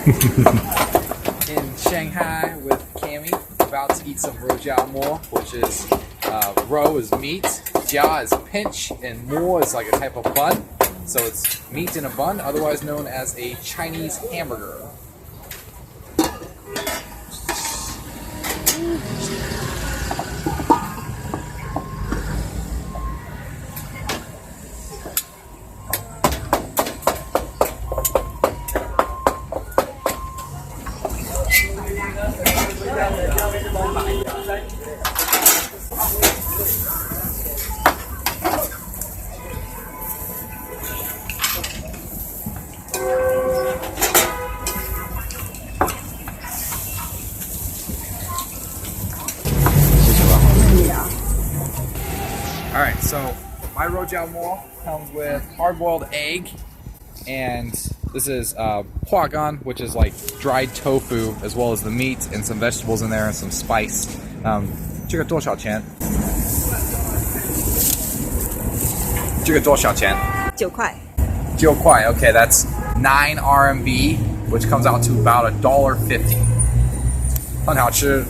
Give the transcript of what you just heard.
In Shanghai with Cammy, about to eat some Rou Jia Mo, which is Rou is meat, Jia is pinch, and Mo is like a type of bun. So it's meat in a bun, otherwise known as a Chinese hamburger. Alright, so my Rou Jia Mo comes with hard-boiled egg, and this is Hua Gan, which is like dried tofu, as well as the meat and some vegetables in there and some spice. 这个多少钱？这个多少钱9块。9块, okay, that's 9 RMB, which comes out to about $1.50. 很好吃。